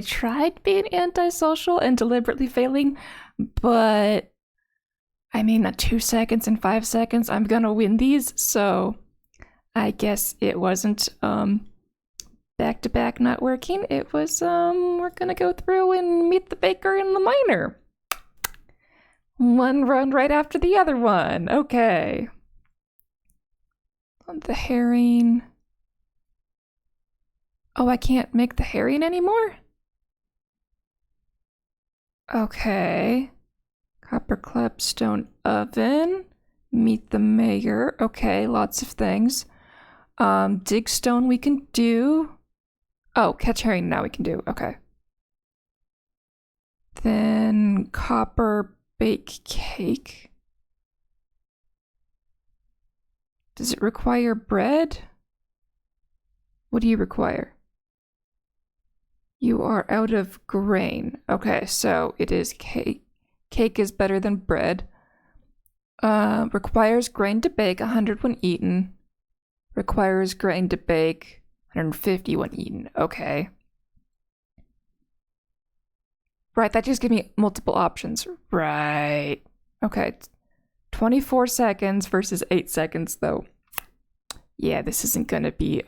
tried being antisocial and deliberately failing, but I mean, at 2 seconds and 5 seconds, I'm gonna win these, so I guess it wasn't back to back not working. It was we're gonna go through and meet the baker and the miner. One run right after the other one. Okay. The herring. Oh, I can't make the herring anymore? Okay. Copper clubstone oven. Meet the mayor. Okay, lots of things. Dig stone we can do. Oh, catch herring now we can do. Okay. Then copper bake cake. Does it require bread? What do you require? You are out of grain. Okay, so it is cake. Cake is better than bread. Requires grain to bake, 100 when eaten. Requires grain to bake, 150 when eaten. Okay. Right, that just gives me multiple options. Right. Okay. 24 seconds versus 8 seconds, though. Yeah, this isn't gonna be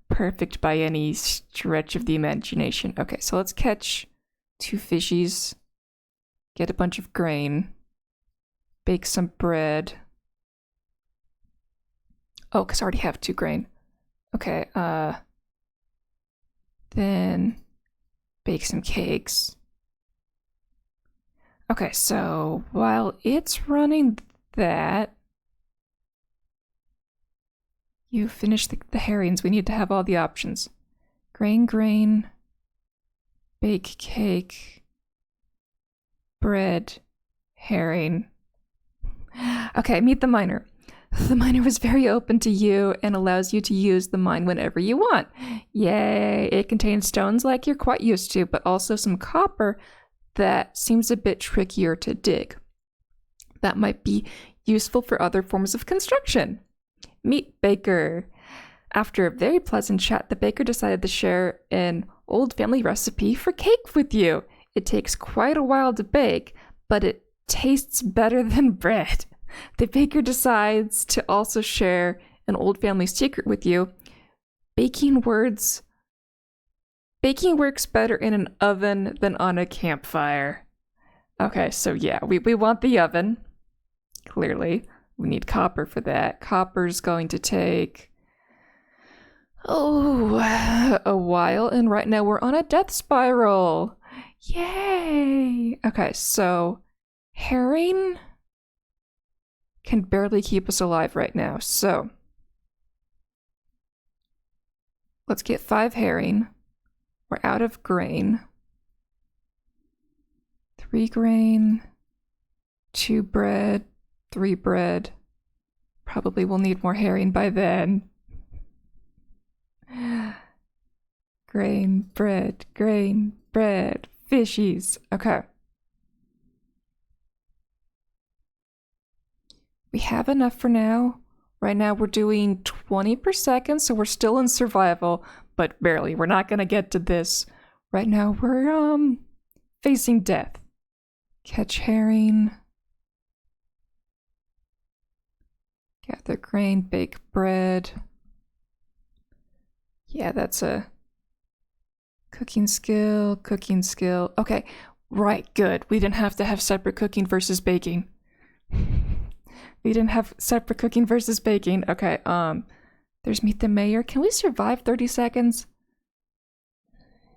perfect by any stretch of the imagination. Okay, so let's catch 2 fishies. Get a bunch of grain. Bake some bread. Oh, because I already have 2 grain. Okay, then bake some cakes. Okay, so while it's running that, you finish the herrings. We need to have all the options. Grain, bake cake, bread, herring. Okay, meet the miner. The miner was very open to you and allows you to use the mine whenever you want. Yay! It contains stones like you're quite used to, but also some copper that seems a bit trickier to dig. That might be useful for other forms of construction. Meet Baker. After a very pleasant chat, the baker decided to share an old family recipe for cake with you. It takes quite a while to bake, but it tastes better than bread. The baker decides to also share an old family secret with you. Baking works better in an oven than on a campfire. Okay, so yeah, we want the oven. Clearly. We need copper for that. Copper's going to take a while, and right now we're on a death spiral. Yay! Okay, so herring can barely keep us alive right now, so let's get 5 herring. We're out of grain. 3 grain, 2 bread, 3 bread. Probably will need more herring by then. Grain, bread, fishies. Okay. We have enough for now. Right now we're doing 20 per second, so we're still in survival, but barely. We're not gonna get to this. Right now we're facing death. Catch herring. Gather grain, bake bread. Yeah, that's a cooking skill. Okay, right, good. We didn't have to have separate cooking versus baking. We didn't have separate cooking versus baking. Okay, there's meet the mayor. Can we survive 30 seconds?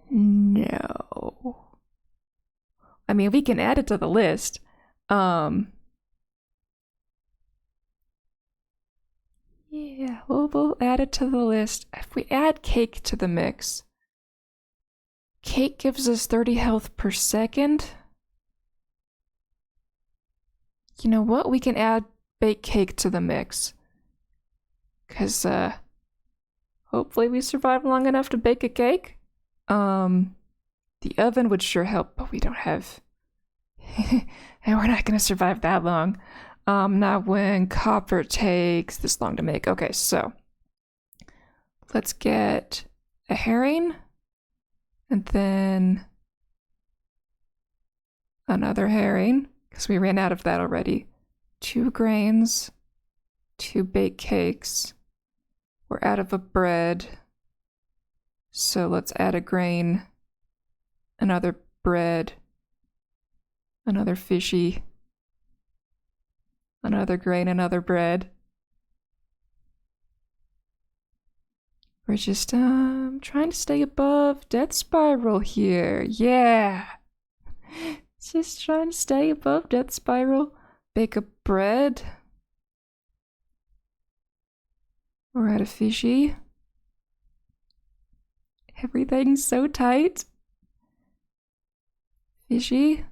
No. I mean, we can add it to the list. Yeah, we'll add it to the list. If we add cake to the mix, cake gives us 30 health per second. You know what? We can add baked cake to the mix. Because, hopefully we survive long enough to bake a cake. The oven would sure help, but we don't have... and we're not gonna survive that long. Not when copper takes this long to make. Okay, so let's get a herring And then another herring, because we ran out of that already. 2 grains, 2 baked cakes. We're out of a bread. So let's add a grain, another bread, another fishy, another grain, another bread. We're just trying to stay above death spiral here. Yeah. Just trying to stay above death spiral. Bake a bread. We're at a fishy. Everything's so tight. Fishy.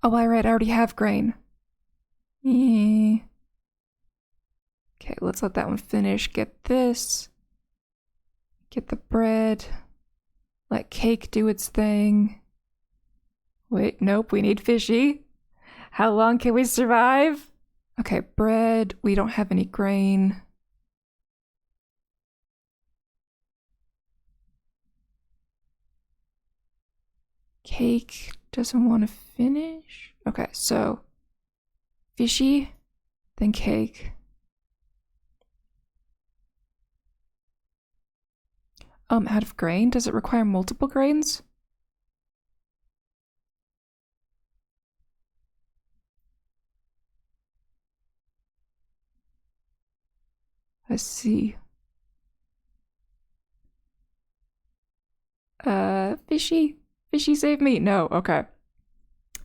Oh, I already have grain. Okay, let's let that one finish. Get this. Get the bread. Let cake do its thing. Wait, nope, we need fishy. How long can we survive? Okay, bread. We don't have any grain. Cake doesn't want to finish. Okay, so fishy, then cake. Out of grain? Does it require multiple grains? Let's see. Fishy? Fishy save me? No, okay.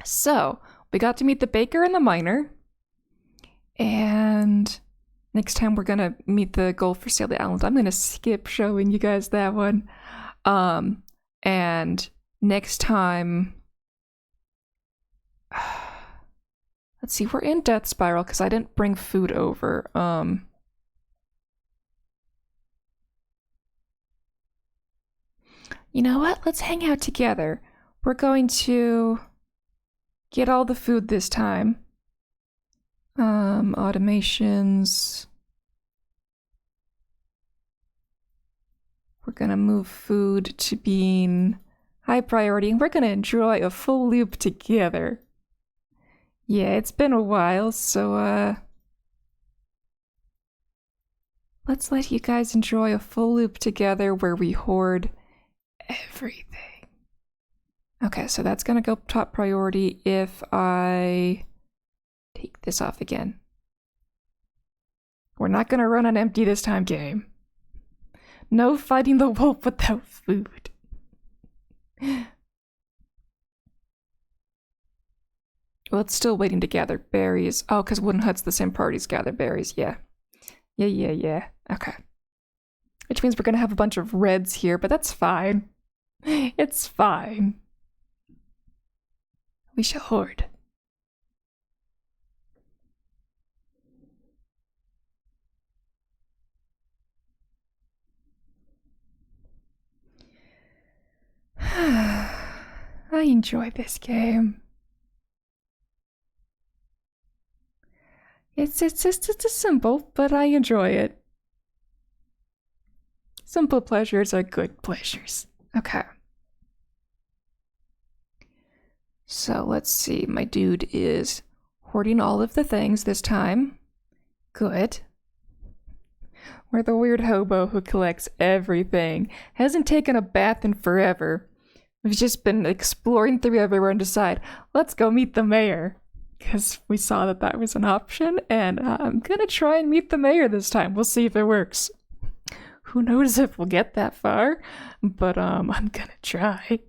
So, we got to meet the baker and the miner. And next time we're gonna meet the goal for Staley Island. I'm gonna skip showing you guys that one. And next time... Let's see, we're in Death Spiral because I didn't bring food over. You know what? Let's hang out together. We're going to get all the food this time. Automations. We're gonna move food to being high priority, and we're gonna enjoy a full loop together. Yeah, it's been a while, so let's let you guys enjoy a full loop together where we hoard everything. Okay, so that's gonna go top priority if I take this off again. We're not gonna run on empty this time, game. No fighting the wolf without food. Well, it's still waiting to gather berries. Oh, because wooden huts, the same parties gather berries. Yeah. Yeah. Okay. Which means we're gonna have a bunch of reds here, but that's fine. It's fine. We shall hoard. I enjoy this game. It's simple, but I enjoy it. Simple pleasures are good pleasures. Okay. So let's see. My dude is hoarding all of the things this time. Good. We're the weird hobo who collects everything. Hasn't taken a bath in forever. We've just been exploring through everywhere and decide, let's go meet the mayor. Because we saw that that was an option, and I'm gonna try and meet the mayor this time. We'll see if it works. Who knows if we'll get that far, but I'm gonna try.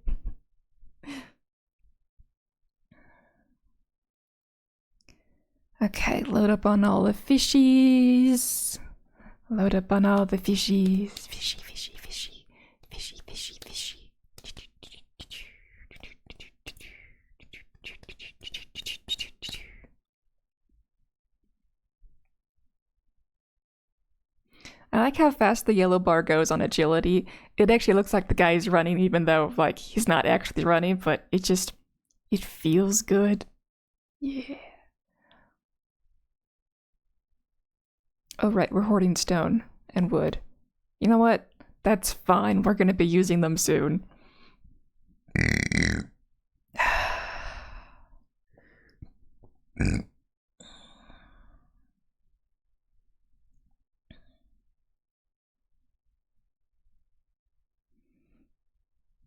Okay, load up on all the fishies. Load up on all the fishies. Fishy. I like how fast the yellow bar goes on agility. It actually looks like the guy's running even though, like, he's not actually running, but it feels good. Yeah. Oh, right, we're hoarding stone and wood. You know what? That's fine. We're gonna be using them soon.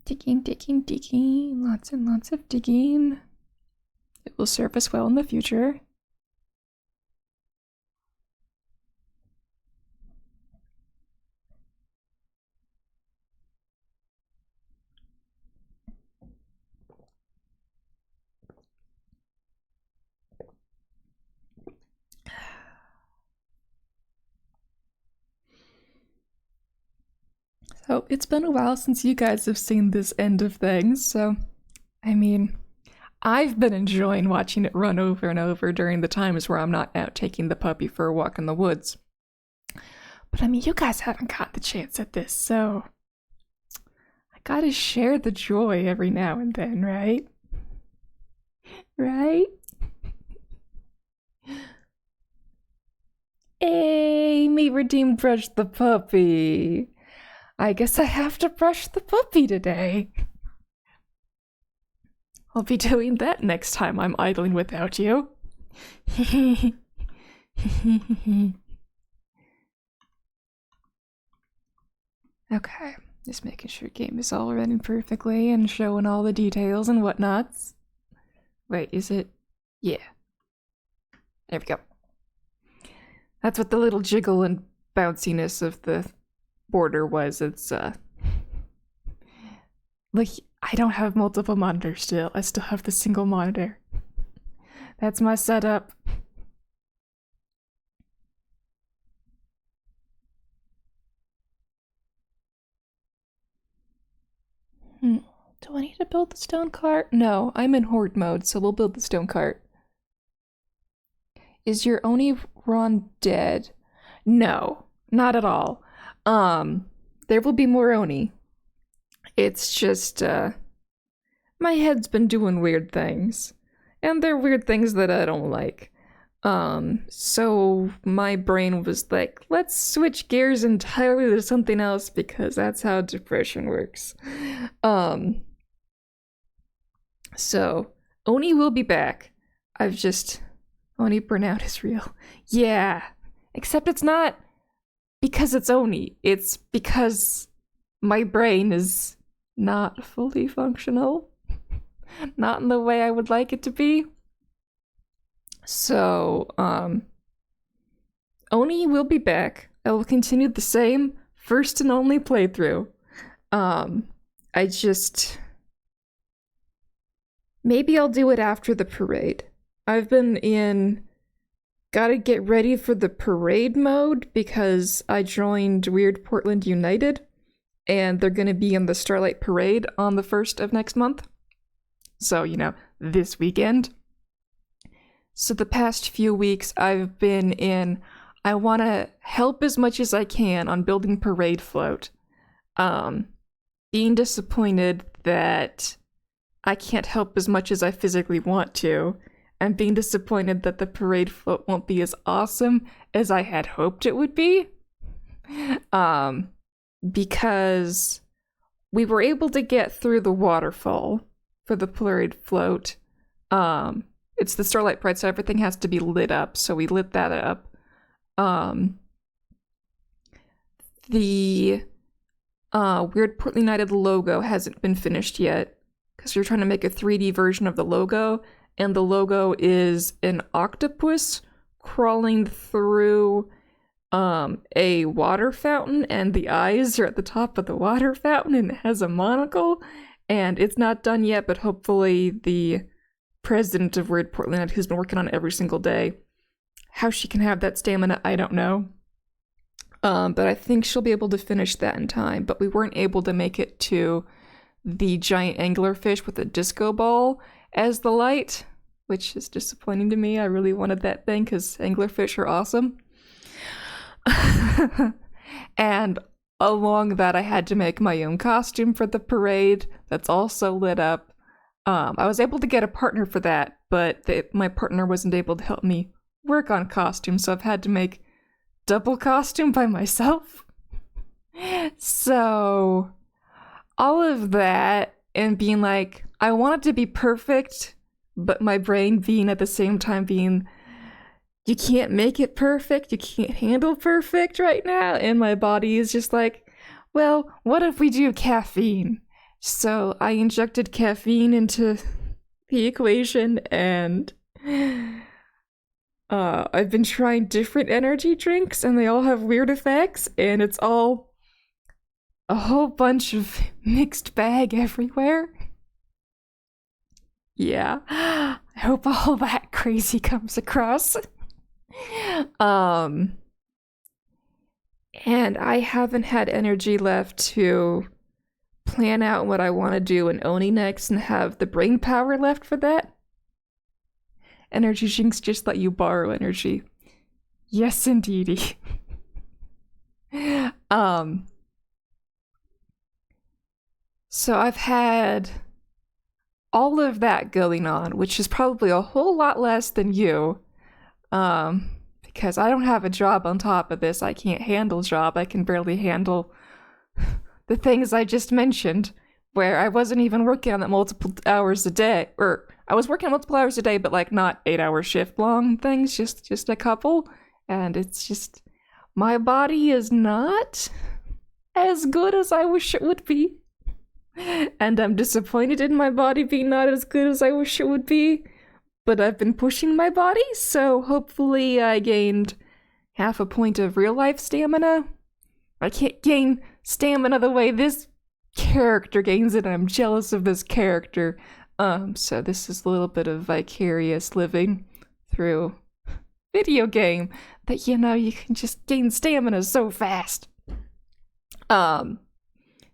Digging, digging, digging. Lots and lots of digging. It will serve us well in the future. So it's been a while since you guys have seen this end of things, so I mean, I've been enjoying watching it run over and over during the times where I'm not out taking the puppy for a walk in the woods. But I mean, you guys haven't got the chance at this, so I gotta share the joy every now and then, right? Right? Hey, me redeemed Brush the puppy. I guess I have to brush the puppy today. I'll be doing that next time I'm idling without you. Okay, just making sure game is all running perfectly and showing all the details and whatnots. Wait, is it? Yeah. There we go. That's what the little jiggle and bounciness of the border was. It's like, I don't have multiple monitors still. I still have the single monitor. That's my setup. Do I need to build the stone cart? No, I'm in horde mode, so we'll build the stone cart. Is your Oni Ron dead? No, not at all. There will be more Oni. It's just, my head's been doing weird things. And they're weird things that I don't like. So my brain was like, let's switch gears entirely to something else because that's how depression works. So Oni will be back. Oni burnout is real. Yeah. Except it's not because it's Oni. It's because my brain is not fully functional. Not in the way I would like it to be. So, Oni will be back. I will continue the same first and only playthrough. Maybe I'll do it after the parade. I've been gotta get ready for the parade mode because I joined Weird Portland United and they're gonna be in the Starlight Parade on the 1st of next month. So, this weekend. So the past few weeks I've been I want to help as much as I can on building parade float. Being disappointed that I can't help as much as I physically want to, and being disappointed that the parade float won't be as awesome as I had hoped it would be. Because we were able to get through the waterfall for the parade float. It's the Starlight Pride, so everything has to be lit up, so we lit that up. The Weird Portland United logo hasn't been finished yet, because we're trying to make a 3D version of the logo, and the logo is an octopus crawling through a water fountain, and the eyes are at the top of the water fountain, and it has a monocle, and it's not done yet, but hopefully the president of Weird Portland, who's been working on it every single day, how she can have that stamina, I don't know. But I think she'll be able to finish that in time, but we weren't able to make it to the giant anglerfish with a disco ball as the light, which is disappointing to me. I really wanted that thing because anglerfish are awesome. And along that, I had to make my own costume for the parade that's also lit up. I was able to get a partner for that, but my partner wasn't able to help me work on costumes, so I've had to make double costume by myself. So, all of that and being like, I want it to be perfect, but my brain being at the same time being, you can't make it perfect, you can't handle perfect right now. And my body is just like, well, what if we do caffeine? So I injected caffeine into the equation, and I've been trying different energy drinks, and they all have weird effects, and it's all a whole bunch of mixed bag everywhere. Yeah, I hope all that crazy comes across. And I haven't had energy left to plan out what I want to do in ONI next and have the brain power left for that. Energy drinks just let you borrow energy. Yes, indeedy. So I've had all of that going on, which is probably a whole lot less than you. Because I don't have a job on top of this. I can't handle job. I can barely handle the things I just mentioned, where I wasn't even working on that multiple hours a day, or I was working on multiple hours a day, but like not 8-hour shift long things, just a couple. And it's just, my body is not as good as I wish it would be. And I'm disappointed in my body being not as good as I wish it would be. But I've been pushing my body, so hopefully I gained half a point of real life stamina. I can't gain stamina the way this character gains it. I'm jealous of this character. So this is a little bit of vicarious living through video game that, you know, you can just gain stamina so fast.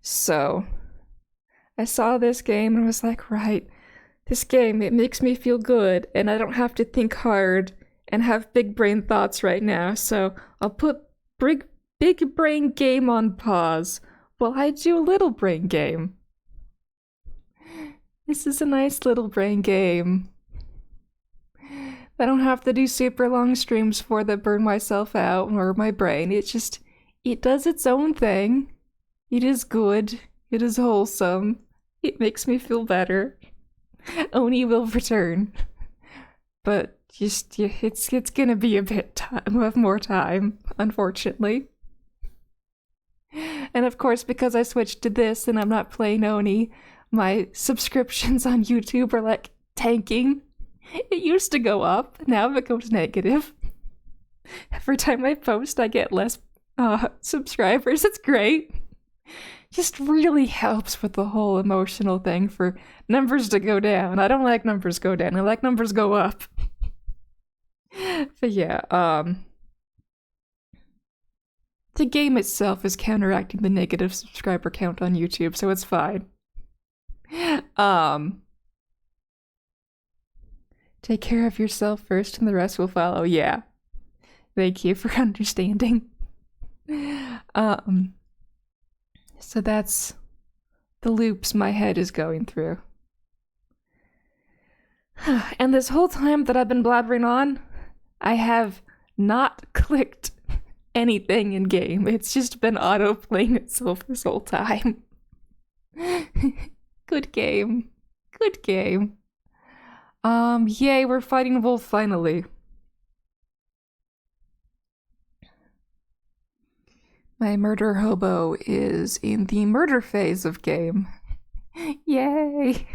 So I saw this game and was like, right, this game, it makes me feel good, and I don't have to think hard and have big brain thoughts right now, so I'll put big brain game on pause while I do a little brain game. This is a nice little brain game. I don't have to do super long streams for that burn myself out or my brain. It does its own thing. It is good. It is wholesome. It makes me feel better. ONI will return. But just, yeah, it's gonna be a bit of more time, unfortunately. And of course, because I switched to this and I'm not playing ONI, my subscriptions on YouTube are like tanking. It used to go up, now it goes negative. Every time I post, I get less subscribers. It's great. Just really helps with the whole emotional thing for numbers to go down. I don't like numbers go down. I like numbers go up. But yeah, the game itself is counteracting the negative subscriber count on YouTube, so it's fine. Take care of yourself first and the rest will follow. Yeah. Thank you for understanding. So that's the loops my head is going through. And this whole time that I've been blabbering on, I have not clicked anything in game. It's just been auto-playing itself this whole time. Good game. Good game. Yay, we're fighting Wolf finally. My murder hobo is in the murder phase of game. Yay!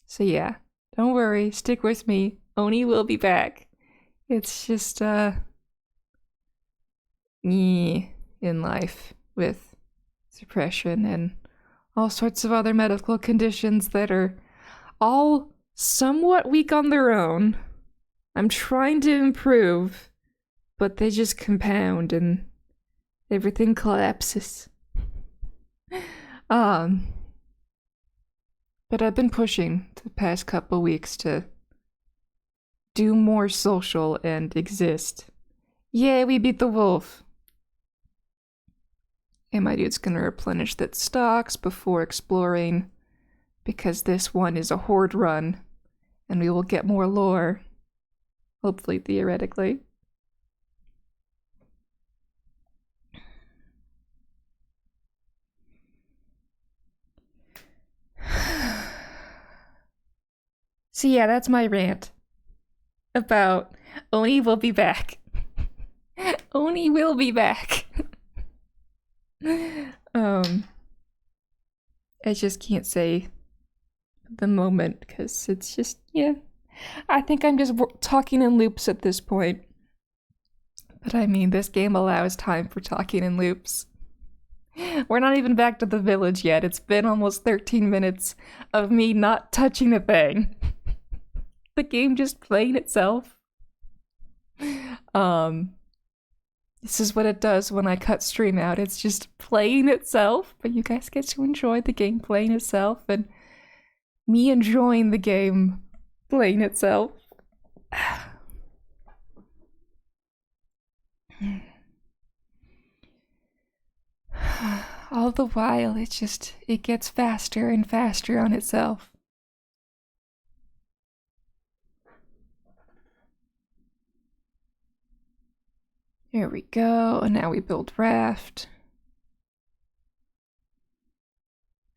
So yeah, don't worry, stick with me. ONI will be back. It's just, in life with suppression and all sorts of other medical conditions that are all somewhat weak on their own. I'm trying to improve, but they just compound and everything collapses. But I've been pushing the past couple weeks to do more social and exist. Yay, we beat the wolf! And my dude's gonna replenish that stocks before exploring, because this one is a horde run, and we will get more lore. Hopefully, theoretically. So yeah, that's my rant about ONI will be back. ONI will be back. I just can't say the moment because it's just, yeah. I think I'm just talking in loops at this point. But I mean, this game allows time for talking in loops. We're not even back to the village yet. It's been almost 13 minutes of me not touching a thing. The game just playing itself. This is what it does when I cut stream out. It's just playing itself, but you guys get to enjoy the game playing itself and me enjoying the game playing itself. All the while, it gets faster and faster on itself. Here we go, and now we build raft.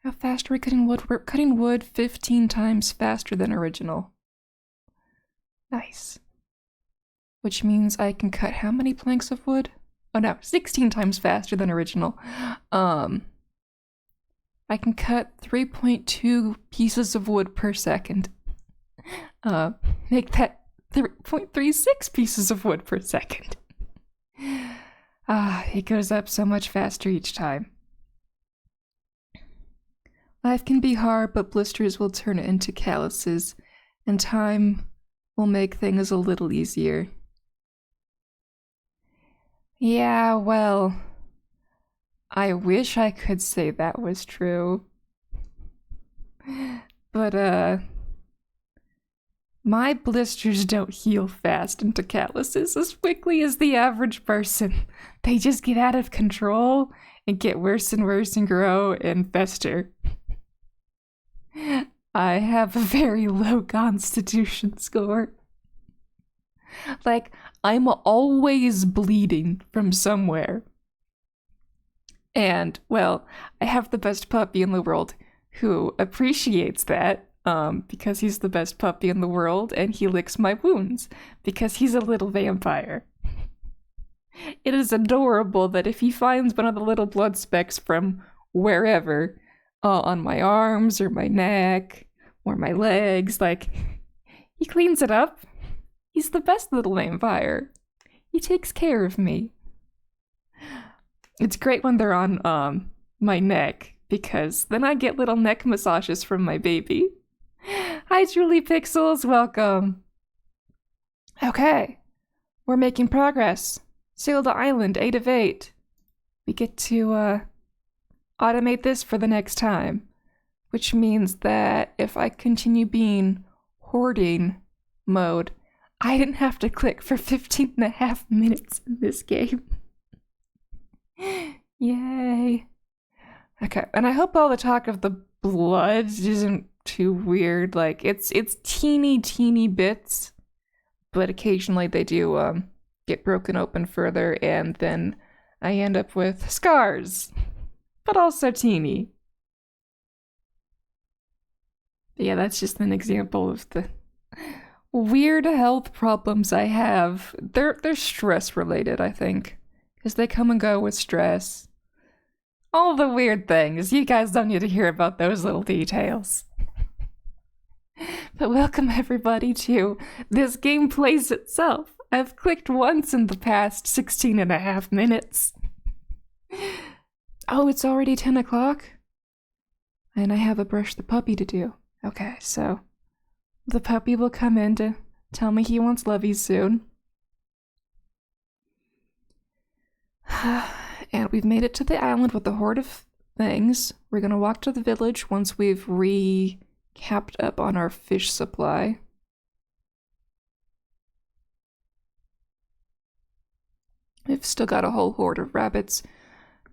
How fast are we cutting wood? We're cutting wood 15 times faster than original. Nice. Which means I can cut how many planks of wood? Oh no, 16 times faster than original. I can cut 3.2 pieces of wood per second. Make that 3.36 pieces of wood per second. It goes up so much faster each time. Life can be hard, but blisters will turn it into calluses, and time will make things a little easier. Yeah, well, I wish I could say that was true. But, my blisters don't heal fast into calluses as quickly as the average person. They just get out of control and get worse and worse and grow and fester. I have a very low constitution score. Like, I'm always bleeding from somewhere. And, well, I have the best puppy in the world who appreciates that. Because he's the best puppy in the world, and he licks my wounds, because he's a little vampire. It is adorable that if he finds one of the little blood specks from wherever, on my arms, or my neck, or my legs, like, he cleans it up. He's the best little vampire. He takes care of me. It's great when they're on, my neck, because then I get little neck massages from my baby. Hi, Julie Pixels, welcome. Okay, we're making progress. Sail to island, 8 of 8. We get to, automate this for the next time, which means that if I continue being hoarding mode, I didn't have to click for 15.5 minutes in this game. Yay. Okay, and I hope all the talk of the blood isn't too weird. Like, it's teeny bits, but occasionally they do get broken open further, and then I end up with scars, but also teeny. But yeah, that's just an example of the weird health problems I have. They're stress related, I think, because they come and go with stress. All the weird things. You guys don't need to hear about those little details. But welcome everybody to This Game Plays Itself. I've clicked once in the past 16.5 minutes. Oh, it's already 10 o'clock? And I have a brush the puppy to do. Okay, so the puppy will come in to tell me he wants lovies soon. And we've made it to the island with a horde of things. We're gonna walk to the village once we've capped up on our fish supply. We've still got a whole horde of rabbits,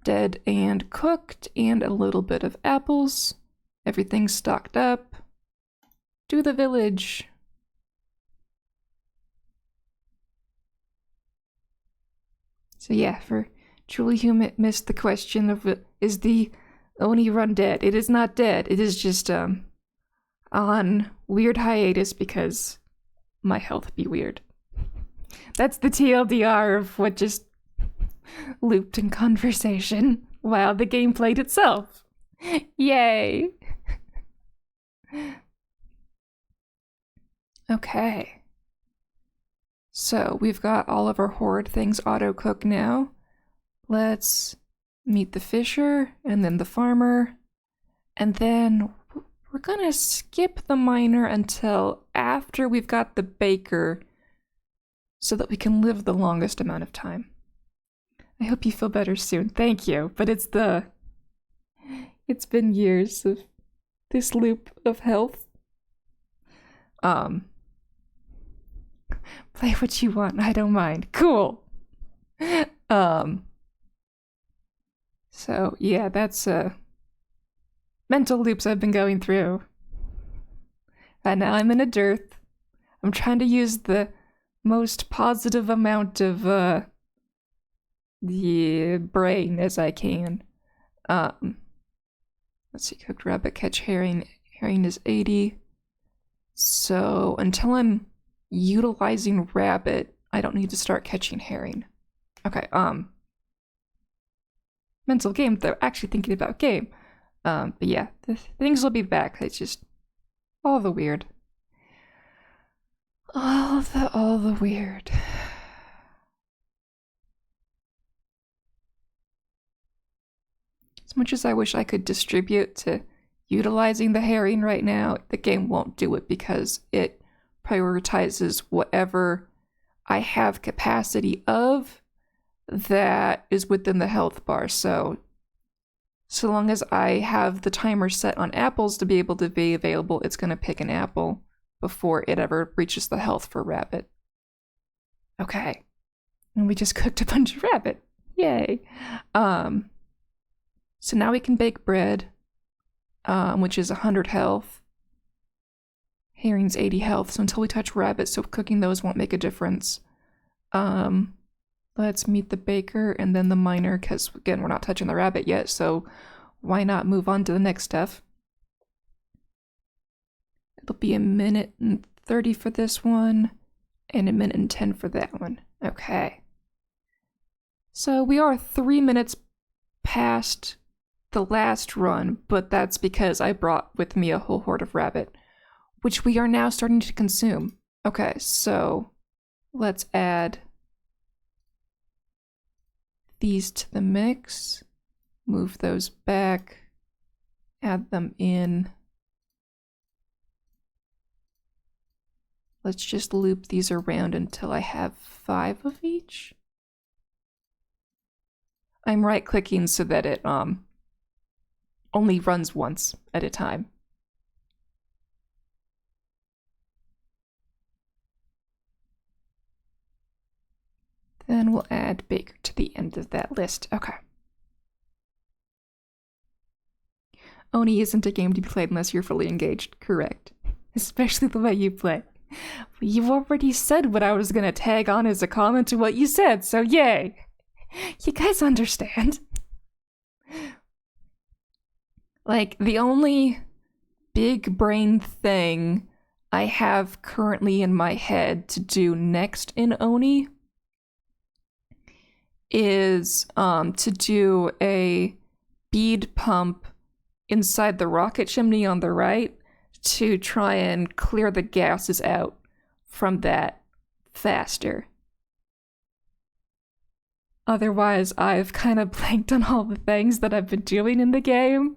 dead and cooked, and a little bit of apples. Everything's stocked up. To the village. So yeah, for Julie who missed the question of is the ONI run dead? It is not dead. It is just on weird hiatus because my health be weird. That's the TLDR of what just looped in conversation while the game played itself. Yay! Okay. So we've got all of our horde things auto-cook now. Let's meet the fisher, and then the farmer, and then we're gonna skip the miner until after we've got the baker so that we can live the longest amount of time. I hope you feel better soon. Thank you. But it's been years of this loop of health. Play what you want. I don't mind. Cool. So yeah, that's mental loops I've been going through. And now I'm in a dearth. I'm trying to use the most positive amount of the brain as I can. Let's see, cooked rabbit, catch herring. Herring is 80. So until I'm utilizing rabbit, I don't need to start catching herring. Okay, mental game, they're actually thinking about game. But yeah, the things will be back. It's just all the weird. All the weird. As much as I wish I could distribute to utilizing the herring right now, the game won't do it because it prioritizes whatever I have capacity of that is within the health bar. So long as I have the timer set on apples to be able to be available, it's going to pick an apple before it ever reaches the health for rabbit. Okay. And we just cooked a bunch of rabbit. Yay. So now we can bake bread, which is 100 health. Herring's 80 health, so until we touch rabbit, so cooking those won't make a difference. Let's meet the baker and then the miner, because again, we're not touching the rabbit yet, so why not move on to the next stuff? It'll be 1:30 for this one, and 1:10 for that one. Okay. So we are 3 minutes past the last run, but that's because I brought with me a whole horde of rabbit, which we are now starting to consume. Okay, so let's add these to the mix, move those back, add them in. Let's just loop these around until I have 5 of each. I'm right-clicking so that it only runs once at a time. Then we'll add baker to the end of that list. Okay. ONI isn't a game to be played unless you're fully engaged. Correct. Especially the way you play. You've already said what I was gonna tag on as a comment to what you said, so yay! You guys understand. Like, the only big brain thing I have currently in my head to do next in ONI is to do a bead pump inside the rocket chimney on the right to try and clear the gases out from that faster. Otherwise, I've kind of blanked on all the things that I've been doing in the game.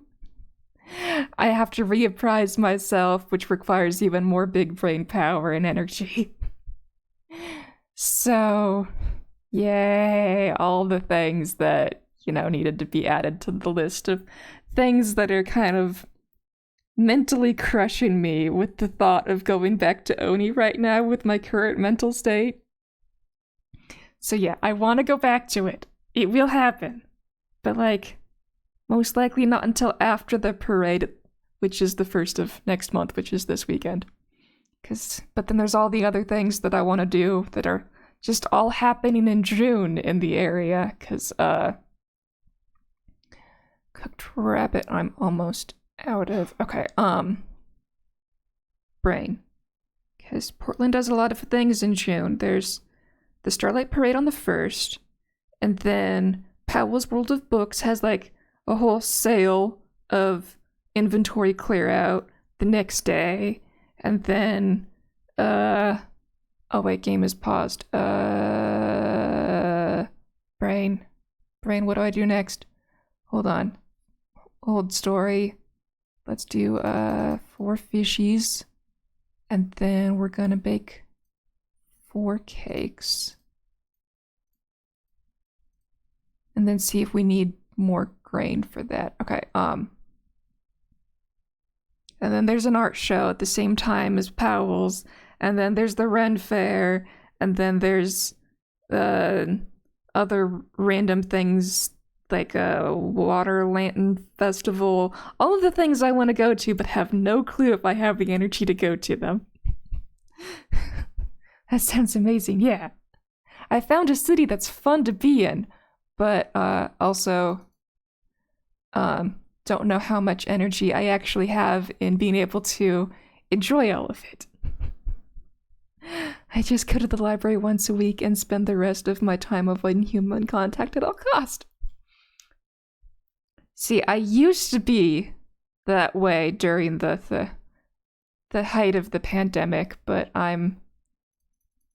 I have to reapprise myself, which requires even more big brain power and energy. So, yay, all the things that, needed to be added to the list of things that are kind of mentally crushing me with the thought of going back to ONI right now with my current mental state. So yeah, I want to go back to it. It will happen. But most likely not until after the parade, which is the 1st of next month, which is this weekend. But then there's all the other things that I want to do that are just all happening in June in the area, because cooked rabbit I'm almost out of. Okay, Brain. Because Portland does a lot of things in June. There's the Starlight Parade on the 1st, and then Powell's World of Books has like a whole sale of inventory clear out the next day, and then oh wait, game is paused. Brain, what do I do next? Hold on. Old story. Let's do 4 fishies, and then we're gonna bake 4 cakes, and then see if we need more grain for that. Okay, and then there's an art show at the same time as Powell's, and then there's the Ren Fair, and then there's other random things like a water lantern festival. All of the things I want to go to, but have no clue if I have the energy to go to them. That sounds amazing, yeah. I found a city that's fun to be in, but also don't know how much energy I actually have in being able to enjoy all of it. I just go to the library once a week and spend the rest of my time avoiding human contact at all cost. See, I used to be that way during the height of the pandemic, but I'm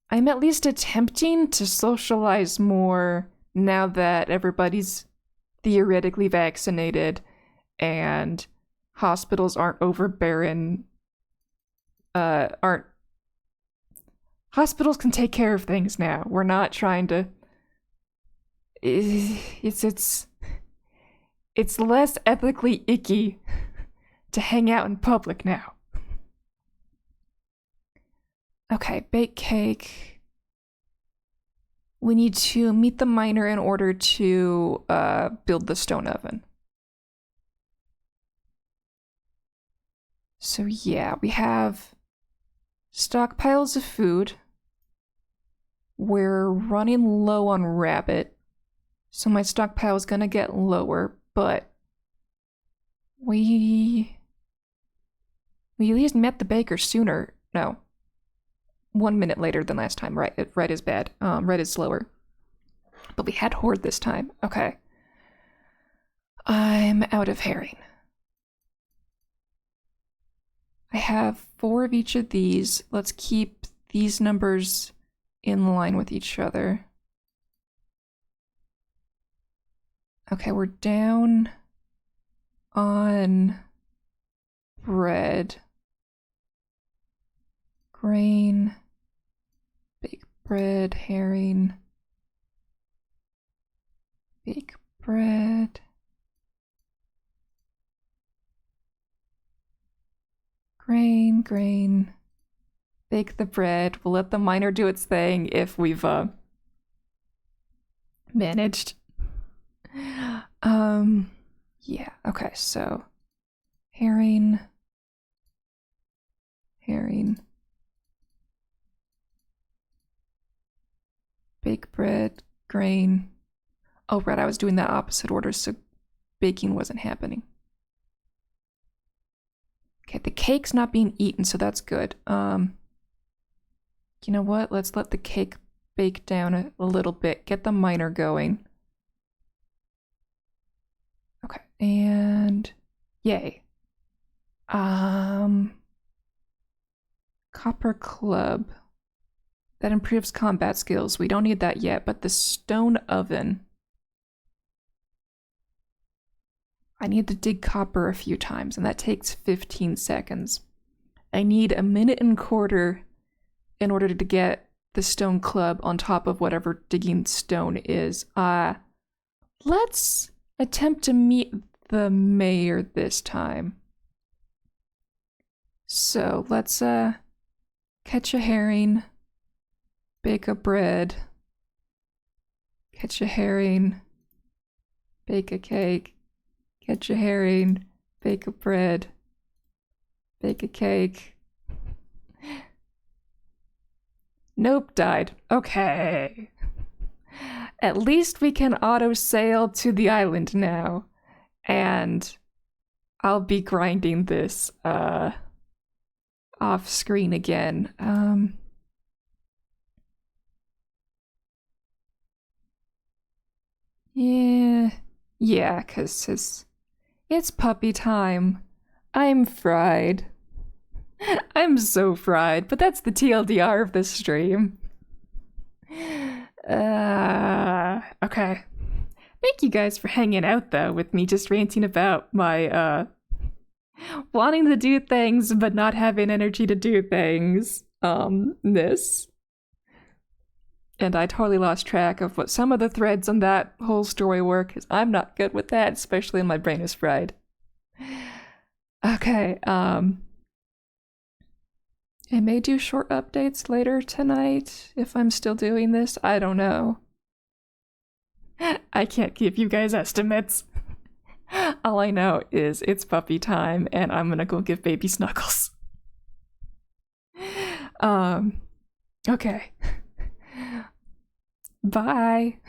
at least attempting to socialize more now that everybody's theoretically vaccinated and hospitals aren't overbearing. Hospitals can take care of things now. We're not trying to. It's less ethically icky to hang out in public now. Okay, bake cake. We need to meet the miner in order to build the stone oven. So yeah, we have stockpiles of food. We're running low on rabbit, so my stockpile is gonna get lower, but we at least met the baker sooner. No, 1 minute later than last time. Right, red is bad. Red is slower, but we had horde this time. Okay, I'm out of herring. I have 4 of each of these. Let's keep these numbers in line with each other. Okay, we're down on bread, grain, bake bread, herring, bake bread, grain, bake the bread. We'll let the miner do its thing if we've managed. Yeah, okay, so herring, bake bread, grain. Oh, right, I was doing that opposite order, so baking wasn't happening. Okay, the cake's not being eaten, so that's good. You know what? Let's let the cake bake down a little bit. Get the miner going. Okay, and yay. Copper club. That improves combat skills. We don't need that yet, but the stone oven. I need to dig copper a few times, and that takes 15 seconds. I need 1.25 minutes in order to get the stone club on top of whatever digging stone is. Let's attempt to meet the mayor this time. So let's catch a herring, bake a bread, catch a herring, bake a cake, catch a herring, bake a bread, bake a cake. Nope, died. Okay. At least we can auto-sail to the island now. And I'll be grinding this. I'll off screen again. Yeah, because it's puppy time. I'm fried. I'm so fried, but that's the TLDR of this stream. Okay. Thank you guys for hanging out, though, with me just ranting about my, wanting to do things but not having energy to do things. This. And I totally lost track of what some of the threads on that whole story were, because I'm not good with that, especially when my brain is fried. Okay, I may do short updates later tonight if I'm still doing this. I don't know. I can't give you guys estimates. All I know is it's puppy time and I'm gonna go give baby snuggles. Okay. Bye.